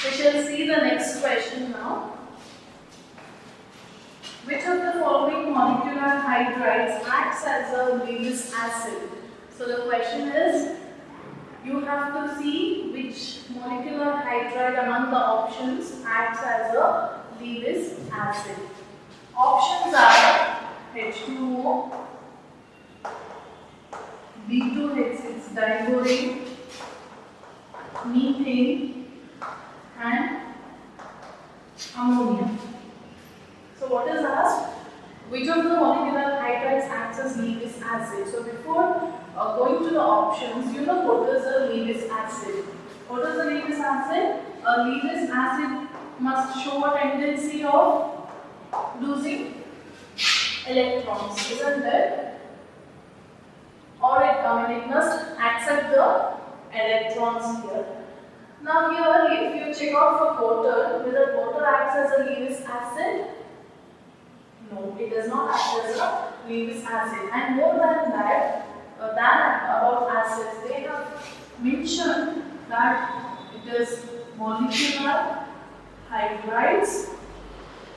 We shall see the next question now. Which of the following molecular hydrides acts as a Lewis acid? So the question is, you have to see which molecular hydride among the options acts as a Lewis acid. Options are H2O, B2H6 diborane, methane and ammonia. So what is asked? Which of the molecular hydrides acts as Lewis acid? So before going to the options, you know what is a Lewis acid. What is a Lewis acid? A Lewis acid must show a tendency of losing electrons, isn't it? Or it must accept the electrons here. Now here, if you check out for water, whether water acts as a Lewis acid? No, it does not act as a Lewis acid. And more than that, about acids, they have mentioned that it is molecular hydrides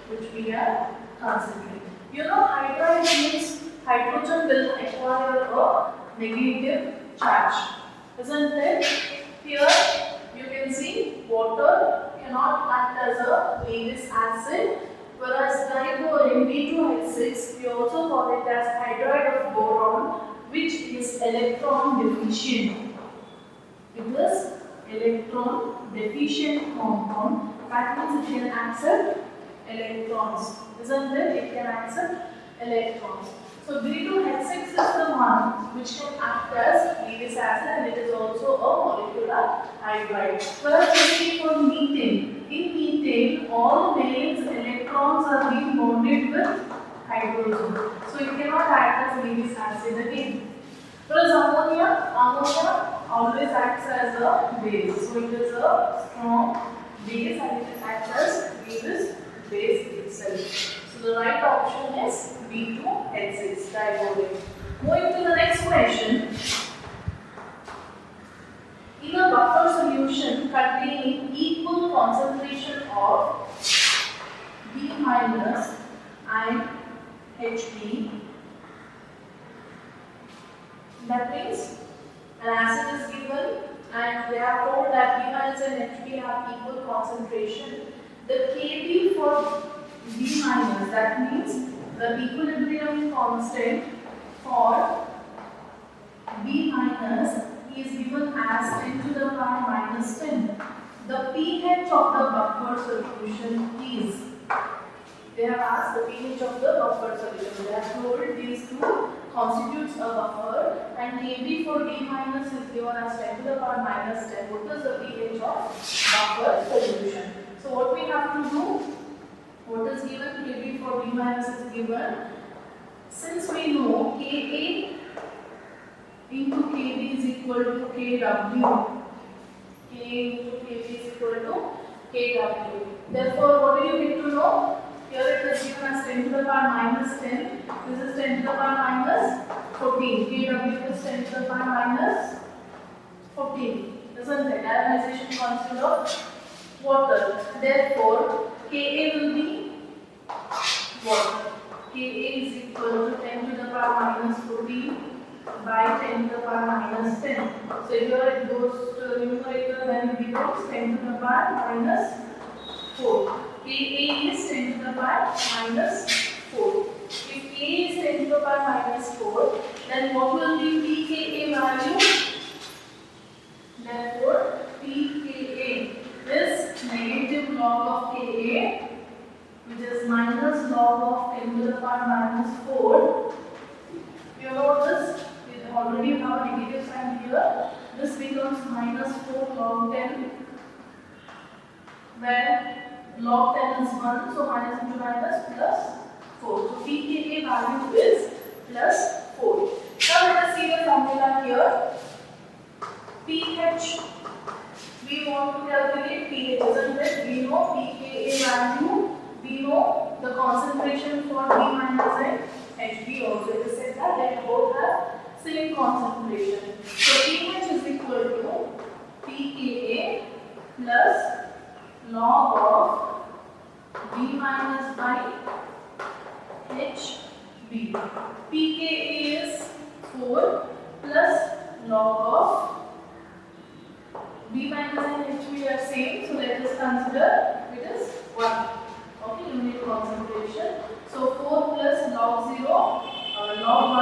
which we are considering. You know, hydride means hydrogen will acquire a negative charge, isn't it? Here you can see water cannot act as a Lewis acid, whereas diborane B2H6 we also call it as hydride of boron, which is electron deficient. It is electron deficient compound. That means it can accept electrons, isn't it? It can accept electrons. So B2H6 is the one which can act as Lewis acid, and it is also a molecular hydride. Whereas we see for methane, in methane all valence electrons are being bonded with hydrogen. So it cannot act as Lewis acid again. Whereas ammonia always acts as a base. So it is a strong base and it acts as Lewis base itself. So the right option is B2H6 diborane. Moving to the next question. In a buffer solution containing equal concentration of B minus and Hb, that means an acid is given and they are told that B minus and Hb have equal concentration. The Kb for B minus, that means the equilibrium constant for B minus is given as 10 to the power minus 10. The pH of the buffer solution is, they have asked the pH of the buffer solution. They have told these two constitutes a buffer, and Kb for B minus is given as 10 to the power minus 10. What is the pH of buffer solution? So what we have to do, what is given? Kb for B minus is given. Since we know Ka into Kb is equal to Kw, Ka into Kb is equal to Kw. Therefore, what do you need to know? Here it is given as 10 to the power minus 10. This is 10 to the power minus 14. Kw is 10 to the power minus 14. Isn't it? Ionization constant of water. Therefore, Ka will be what? Ka is equal to 10 to the power minus 14 by 10 to the power minus 10. So here it goes to the numerator, then it becomes 10 to the power minus 4. Ka is 10 to the power minus 4. If Ka is 10 to the power minus 4, then what will be pKa value? Therefore, pKa is negative log of Ka, which is minus log of 10 to the power minus 4. You know this, we already have a negative sign here. This becomes minus 4 log 10, where log 10 is 1, so minus into minus plus 4. So pKa value is plus 4. Now let us see the formula here. pH, we want to calculate pH, isn't it? We know pKa value, we know the concentration for B minus and Hb also. It is said that they both have same concentration. So pH is equal to pKa plus log of B minus by HB. pKa is 4 plus log of B minus and HB are same, so let us consider it is 1. Okay, unit concentration. So 4 plus log 0, log 1.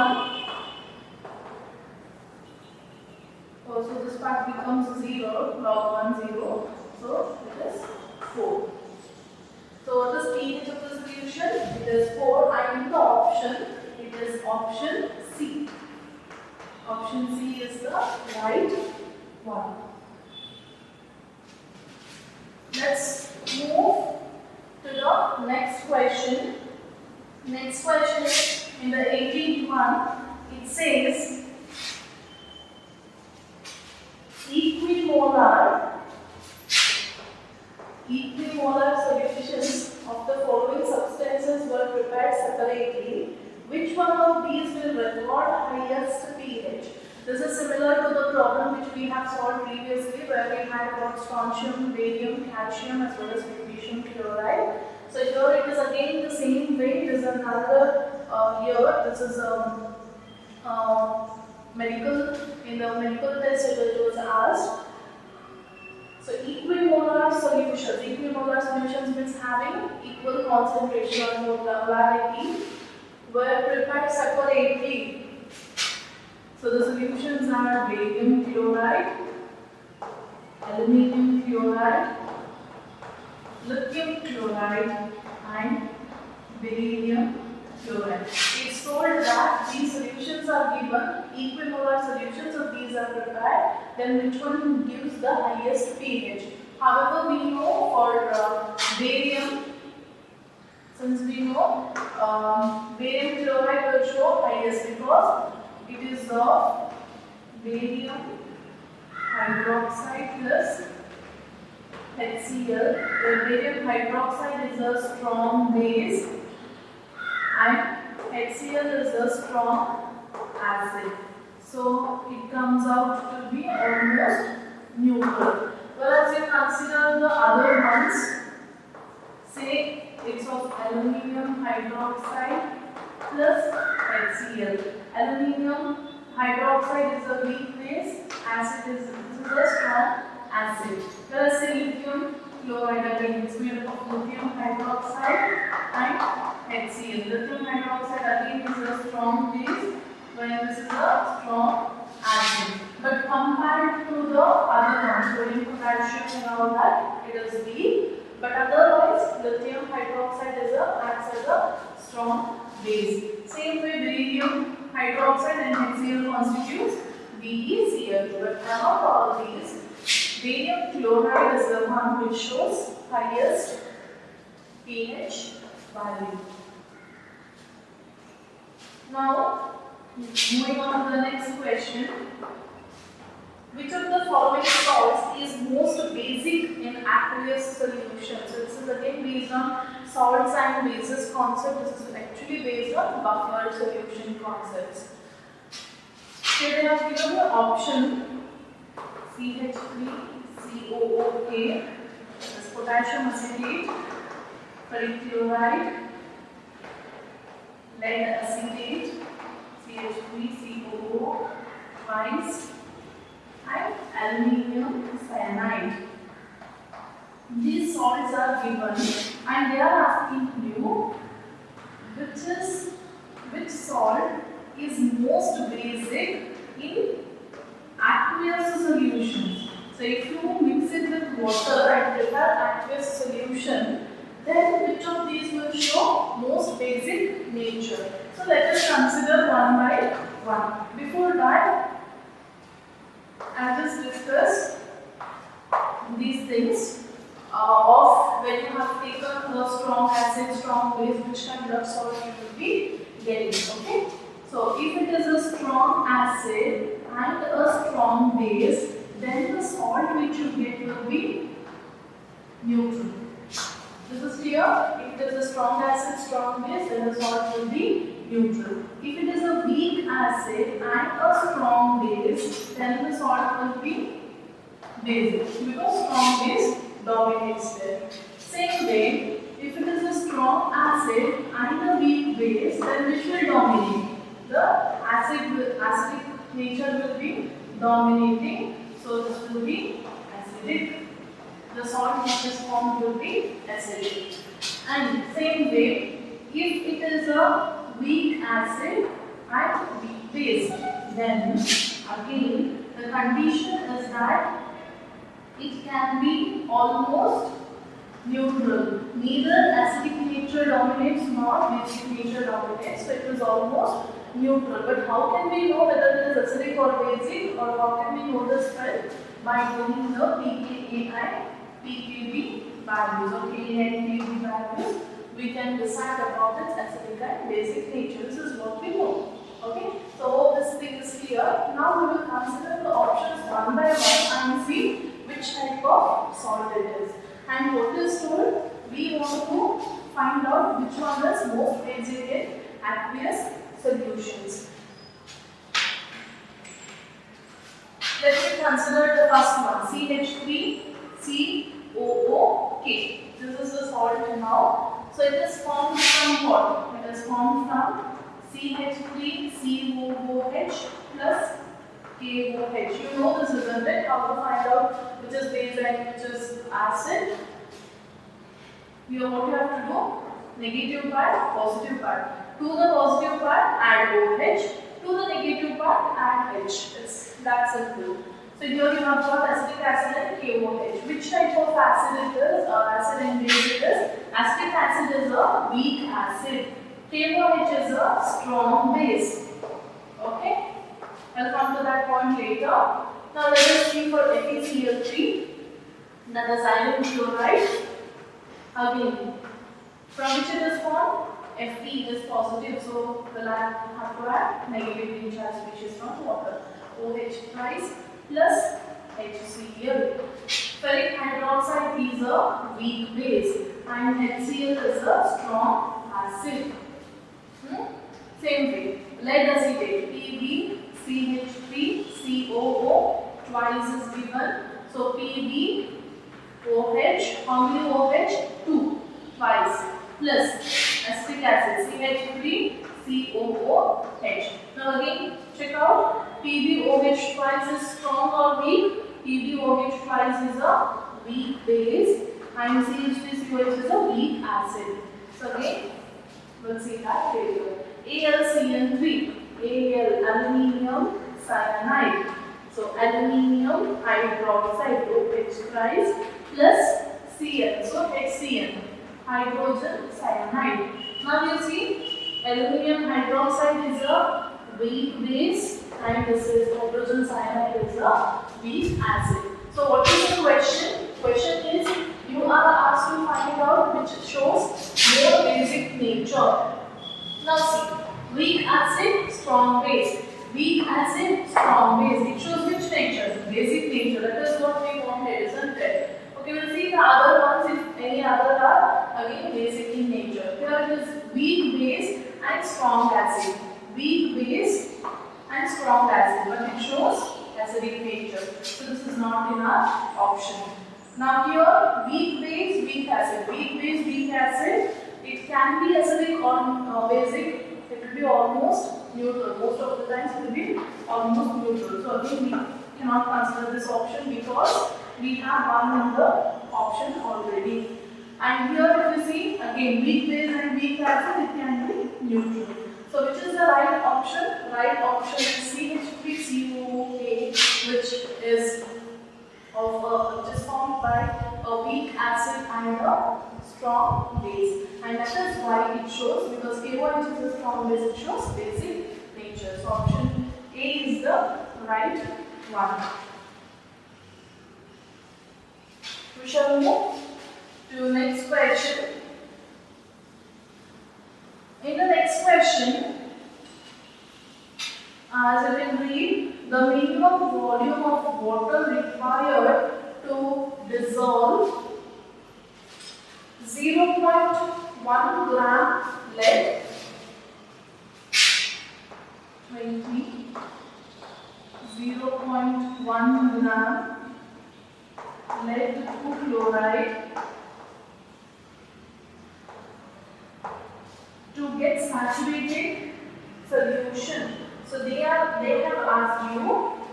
So this part becomes 0, log 1 0. So it is 4. So what is pH of the solution? It is 4. And the option, it is option C. Option C is the right one. Let's move to the next question. Next question is in the 18th one. It says equimolar solutions of the following substances were prepared separately. Which one of these will record highest pH? This is similar to the problem which we have solved previously, where we had about strontium, barium, calcium as well as magnesium chloride. So here it is again the same way. It is another this is medical, in the medical test it was asked. So equimolar solutions means having equal concentration or molarity were prepared separately. So the solutions are barium chloride, aluminium chloride, lithium chloride and beryllium chloride. It's told that these solutions are given, equimolar solutions of these are prepared, then which one gives the highest pH. However, we know for barium, since we know barium chloride will show highest because it is of barium hydroxide plus HCl, where barium hydroxide is a strong base and HCl is a strong acid. So it comes out to be almost neutral. Whereas you consider the other ones, say it's of aluminium hydroxide plus HCl. Aluminium hydroxide is a weak base, acid is a strong acid. Whereas say lithium chloride again is made up of lithium hydroxide and HCl. Lithium hydroxide again is a strong base, whereas this is a strong acid. But compared to the other ones, sodium, potassium and all that, it is weak. But otherwise, lithium hydroxide acts as a strong base. Same way, beryllium hydroxide and HCl constitutes BeCl2. But among all these, barium chloride is the one which shows highest pH value. Now, moving on to the next question. Which of the following salts is most basic in aqueous solution? So this is again based on salts and bases concept. This is actually based on buffer solution concepts. Here they have given the option CH3COOK, this is potassium acetate, perchloride, lead acetate, CH3COO twice, and aluminium cyanide. These salts are given and they are asking you which salt is most basic in aqueous solutions. So if you mix it with water and prepare aqueous solution, then which of these will show most basic nature? So let us consider one by one. Before that, I just discussed these things of when you have taken a strong acid, strong base, which kind of salt you will be getting. Okay. So if it is a strong acid and a strong base, then the salt which you get will be neutral. This is clear. If it is a strong acid, strong base, then the salt will be neutral. If it is a weak acid and a strong base, then the salt will be basic because strong base dominates there. same way, if it is a strong acid and a weak base, then which will dominate? The acidic nature will be dominating. So this will be acidic. The salt which is formed will be acidic. And same way, if it is a weak acid and weak base, then again the condition is that it can be almost neutral. Neither acidic nature dominates nor basic nature dominates. So it is almost neutral. But how can we know whether it is acidic or basic, or how can we know this well? By knowing the pKa and pKb values or Ka and Kb values, we can decide about its acidic and basic nature. This is what we know. Okay, so hope this thing is clear. Now we will consider the options one by one and see which type of salt it is. And what is told, we want to find out which one is most basic in aqueous solutions. Let me consider the first one, CH3COOK. This is the salt now. So it is formed from what? It is formed from CH3COOH plus KOH. You know this, isn't it? How to find out which is base and which is acid? Here what you have to do? Negative part, positive part. To the positive part, add OH. To the negative part, add H. It's that simple. So here you have got acetic acid and KOH. Which type of acid it is? Acid and base it is. Acetic acid is a weak acid. KOH is a strong base. Okay? I'll come to that point later. Now let us see for FeCl3, that is iron chloride. Again, from which it is formed? Fe is positive, so we'll have to add negatively charged species from water. OH twice plus HCl. Ferric hydroxide is a weak base and HCl is a strong acid. Same way, lead acetate, PbCH3COO twice is given. So PbOH, how many OH? 2 twice plus acetic acid CH3COOH. Now again check out, PbOH twice is strong or weak? PbOH twice is a weak base and CH3COH is a weak acid. So again we'll see that later. AlCN3, Al, aluminium cyanide. So aluminium hydroxide, OH twice plus Cn, so HCN, hydrogen cyanide. Now you see, aluminium hydroxide is a weak base and this is hydrogen cyanide is a weak acid. So what is the question? Question is, you are asked to find out which shows more basic nature. Now see, weak acid, strong base. Weak acid, strong base. It shows which nature? Basic nature. That is what we wanted, isn't it? Okay, we'll see the other ones, if any other are again basic in nature. Here it is weak base and strong acid. Weak base and strong acid, but it shows acidic nature. So this is not in our option. Now here, weak base, weak acid. Weak base, weak acid. It can be acidic or basic. It will be almost neutral. Most of the times it will be almost neutral. So again we cannot consider this option because we have one in the option already. And here if you see, again weak base and weak acid, it can be neutral. So which is the right option? Right option is CH3COOK, which is formed by a weak acid and a strong base, and that is why it shows, because KOH is a strong base, it shows basic nature. So option A is the right one. We shall move to next question. In the next question, as I will read, the minimum volume of water required to dissolve 0.1 gram lead, 0.1 gram lead chloride get saturated solution. So they have asked you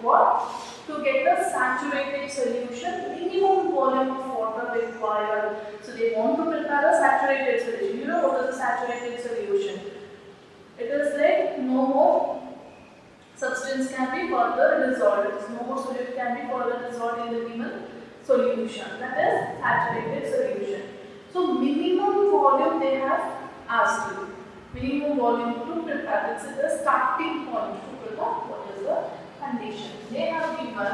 what? To get a saturated solution, minimum volume of water required. So they want to prepare a saturated solution. You know what is a saturated solution? It is like no more substance can be further dissolved. No more solute can be further dissolved in the given solution. That is saturated solution. So minimum volume they have asked you. Minimum volume to prepare. This is the starting point to prepare what is the condition. They have given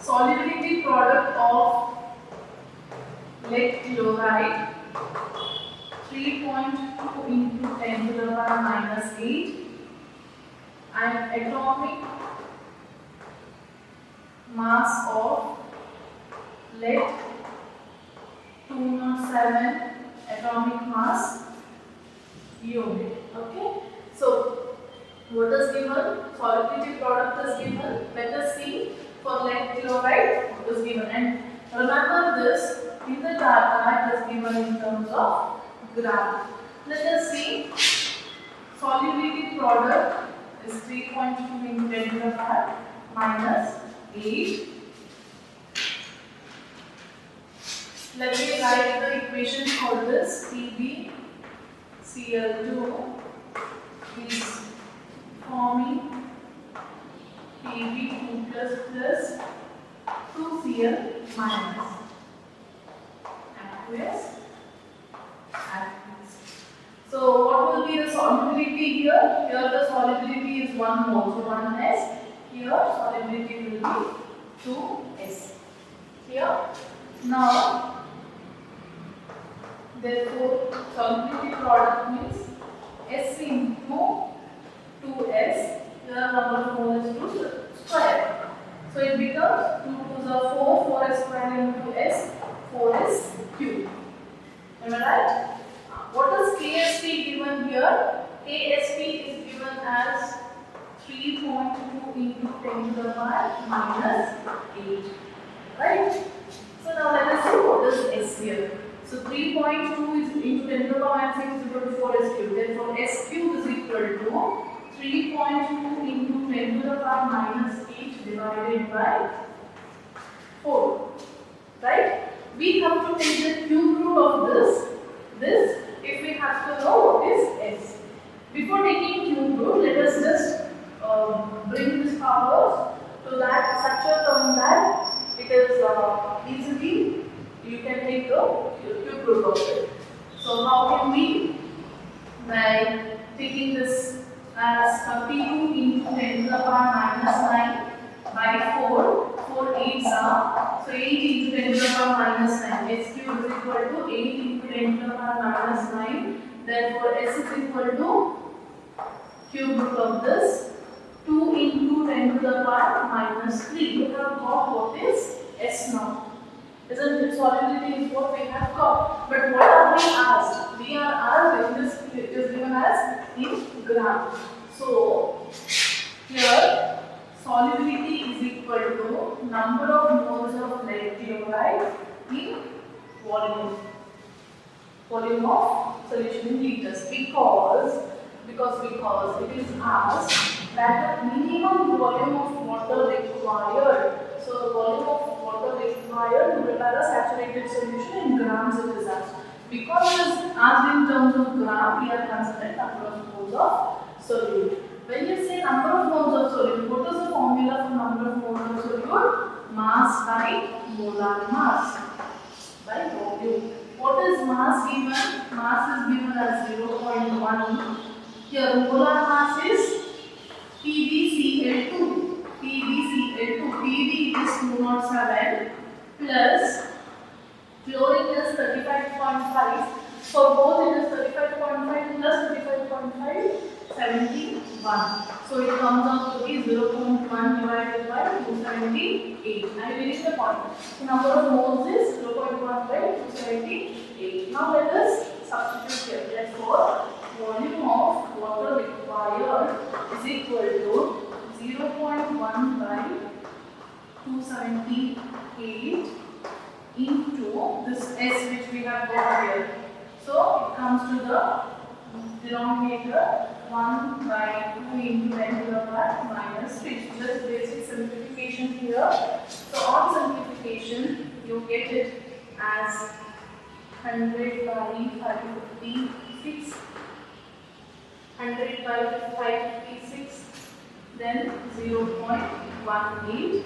solubility product of lead chloride 3.2 into 10 to the power minus 8 and atomic mass of lead 207 atomic mass unit. Okay, so what is given? Solubility product is given. Let us see for lead chloride what is given, and remember this in the diagram it is given in terms of gram. Let us see. Solubility product is 3.2 into 10 to the power minus 8. Let me write the equation for this. PbCl2 is forming Pb2 plus 2Cl minus aqueous. So what will be the solubility here? Here the solubility is 1 mole, so 1s. Here solubility will be 2s. Here now. Therefore, solubility product means S into 2S. Here number of moles is 2 square. So it becomes 2 2s are 4, 4s square into S, 4s cube. Am I right? What is KSP given here? KSP is given as 3.2 into 10 to the power minus 8. Right? So now let us see what is S here. So 3.2 is into 10 to the power minus 6 is equal to 4s cube. Therefore, S cube is equal to 3.2 into 10 to the power minus 8 divided by 4. Right? We have to take the cube root of this if we have to know what is S. Before taking cube root, let us just bring this power to that such a term that it is easily you can take the cube root of it. So how can we? By taking this as 32 into 10 to the power minus 9 by 4. 4 8s are, so 8 into 10 to the power minus 9. S cube is equal to 8 into 10 to the power minus 9. Therefore, S is equal to cube root of this 2 into 10 to the power minus 3. We have got what is S now. Isn't it? Solubility is what we have got. But what are we asked? We are asked when this is given as in gram. So here solubility is equal to number of moles of lead chloride in volume of solution in liters, because it is asked that the minimum volume of water required. So volume of water required to prepare a saturated solution in grams it is asked. Because it is asked in terms of gram, we are considering number of moles of solute. When you say number of moles of solute, what is the formula for number of moles of solute? Mass by molar mass by volume. What is mass given? Mass is given as 0.1. Here molar mass is PbCl2. Pb is 207 plus chlorine is 35.5. For both it is 35.5 plus 35.5, 71. So it comes out to be 0.1 divided by 278. I will reach the point. The number of moles is 0.1 by 278. Now let us substitute here. Therefore, volume of water required is equal to 0.1 by 278 into this S which we have got here. So it comes to the denominator 1 by 2 into 10 to the power minus 3. So just basic simplification here. So on simplification, you get it as 100 by 556, 100 by 556, then 0.18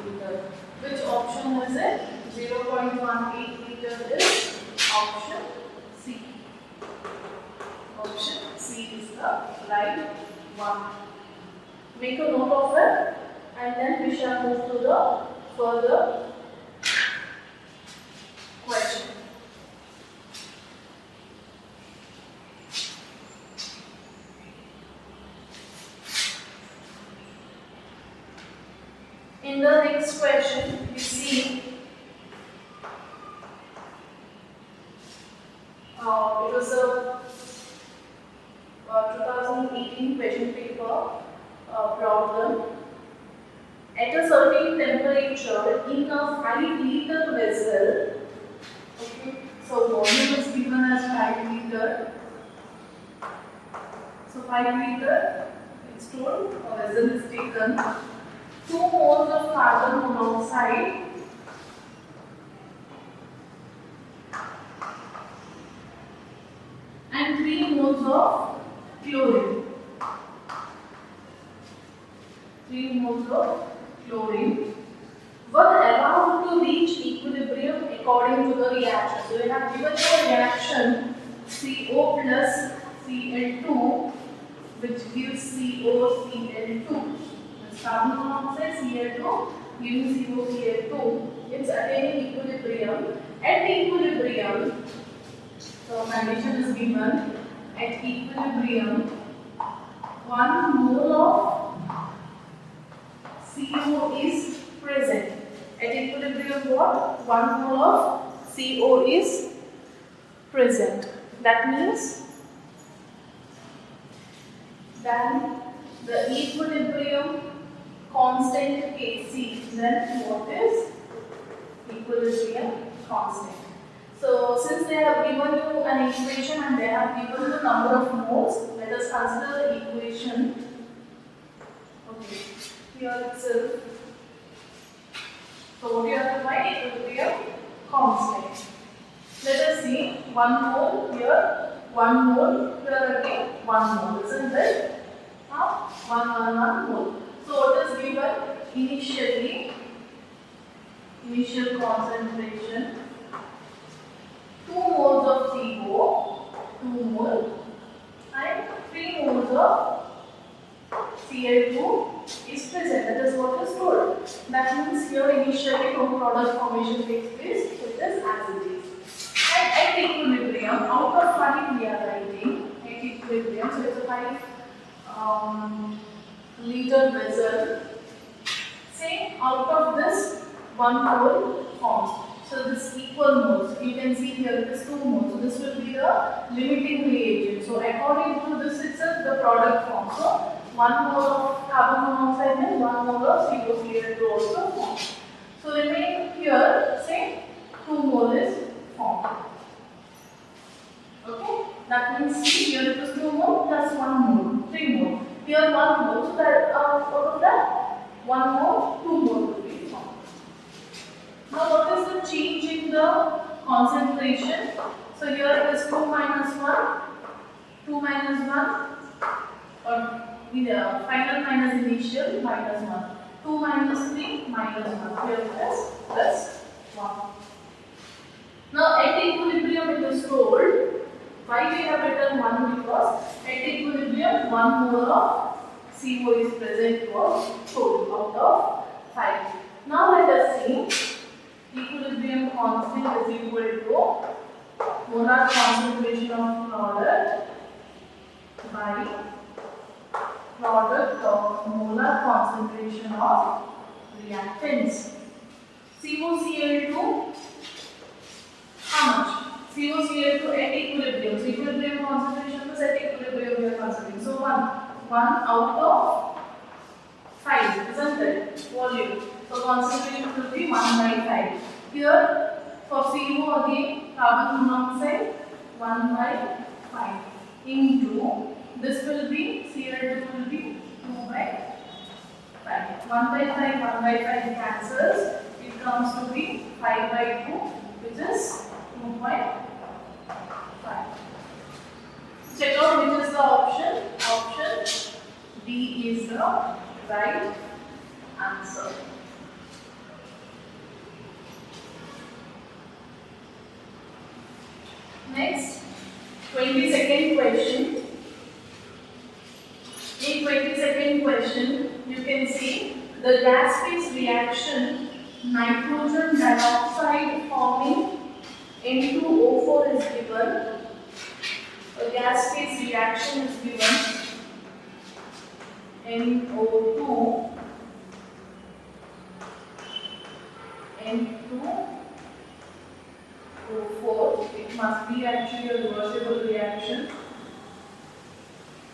liter. Which option is it? 0.18 liter is option C. Option C is the right one. Make a note of it, and then we shall move to the further question. In the next question, we see it was a 2018 question paper problem. At a certain temperature in a 5-liter vessel, okay, so volume is given as 5 liter. So 5 liter, it's told a vessel is taken. 2 moles of carbon monoxide and 3 moles of chlorine. 3 moles of chlorine were allowed to reach equilibrium according to the reaction. So we have given the reaction CO plus Cl2, which gives COCl2. Carbon monoxide Cl2 giving COCl2. It's attaining equilibrium. At equilibrium, so condition is given. At equilibrium, 1 mole of CO is present. At equilibrium, what? 1 mole of CO is present. That means then the equilibrium constant Kc, then what is equilibrium constant? So since they have given you an equation and they have given the number of moles, let us consider the equation. Okay, here itself. So what you have to find? Equilibrium constant. Let us see 1 mole here, 1 mole here again, 1 mole, isn't it? 1 mole. So what is given initially? Initial concentration 2 moles of CO, 2 mole, and 3 moles of Cl2 is present. That is what is told. That means here initially no product formation takes place. It is as it is. And at equilibrium, out of 5 we are writing at equilibrium. So it's a 5 liter vessel. Say out of this 1 mole forms. So this equal moles. You can see here it is 2 moles. So this will be the limiting reagent. So according to this itself the product forms. So 1 mole of carbon monoxide and 1 mole of COCl2 also forms. So remain here, say 2 mole is formed. Okay, that means here it is 2 mole plus 1 mole, 3 mole. Here 1 mole, so that out of that 1 mole, 2 mole will be formed. Now what is the change in the concentration? So here it is 2 minus 1, 2 minus 1, or final minus initial minus 1. 2 minus 3 minus 1. Here it is plus 1. Now at equilibrium it is told. Why we have written 1? Because at equilibrium 1 mole of CO is present was told out of 5. Now let us see. Equilibrium constant is equal to molar concentration of product by product of molar concentration of reactants. COCl2, how much? COCl2 at equilibrium. So equilibrium concentration is at equilibrium we are considering. So 1 out of 5, isn't it? Volume. So concentration will be 1 by 5. Here for CO again, carbon monoxide 1 by 5. into, this will be, Cl2 will be 2 by 5. 1 by 5, 1 by 5 cancels. It comes to be 5 by 2, which is 2.5. Check out which is the option. Option D is the right answer. Next, 22nd question. In 22nd question, you can see the gas phase reaction, nitrogen dioxide forming N2O4 is given. A gas phase reaction is given, NO2, N2O4, it must be actually a reversible reaction,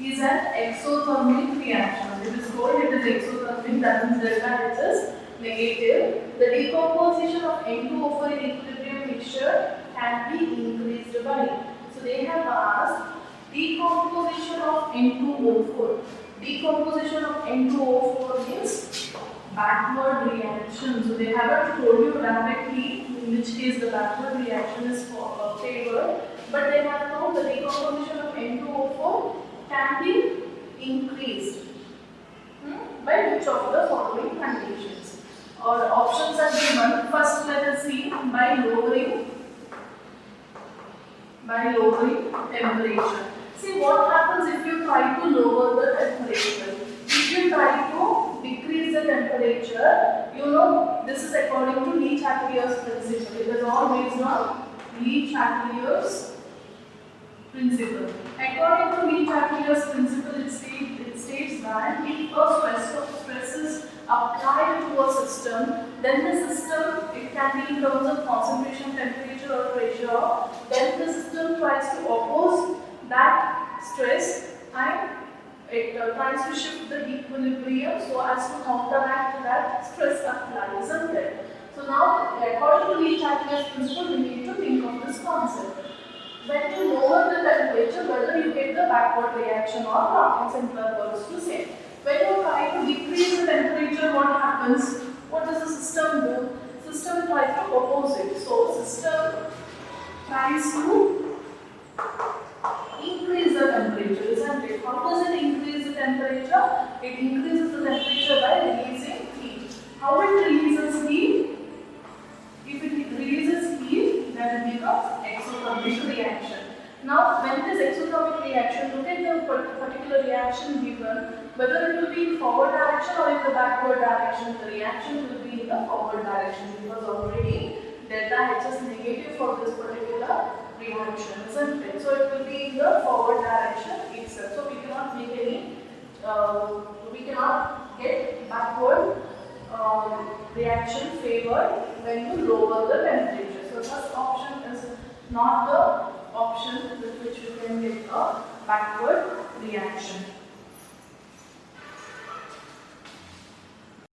is an exothermic reaction. It is told it is exothermic, that means delta H is negative. The decomposition of N2O4 in equilibrium mixture can be increased by. So they have asked decomposition of N2O4. Decomposition of N2O4 means backward reaction. So they haven't told you directly in which case the backward reaction is favored, but they have told the decomposition of N2O4 can be increased by which of the following conditions. Or options are given. First, let us see by lowering temperature. See what happens if you try to lower the temperature. If you try to decrease the temperature, you know this is according to Le Chatelier's principle. It is all based on Le Chatelier's principle. According to Le Chatelier's principle, it states that if a stress is applied to a system, then the system, it can be in terms of concentration, temperature or pressure, then the system tries to oppose that stress and it tries to shift the equilibrium so as to counteract that stress applied, isn't it? So now, according to Le Chatelier's principle, we need to think of this concept. When you lower the temperature, whether you get the backward reaction or not, in simpler words to say. When you try to decrease the temperature, what happens? What does the system do? System tries to oppose it. So system tries to increase the temperature, isn't it? How does it increase the temperature? It increases the temperature by releasing heat. How it releases heat? If it releases heat, then it becomes exothermic reaction. Now, when it is exothermic reaction, look at the particular reaction given, whether it will be in forward direction or in the backward direction. The reaction will be in the forward direction because already delta H is negative for this particular reaction, isn't it? So it will be in the forward direction itself. So we cannot make any, we cannot get backward reaction favored when you lower the temperature. So first option is not the option with which you can get a backward reaction.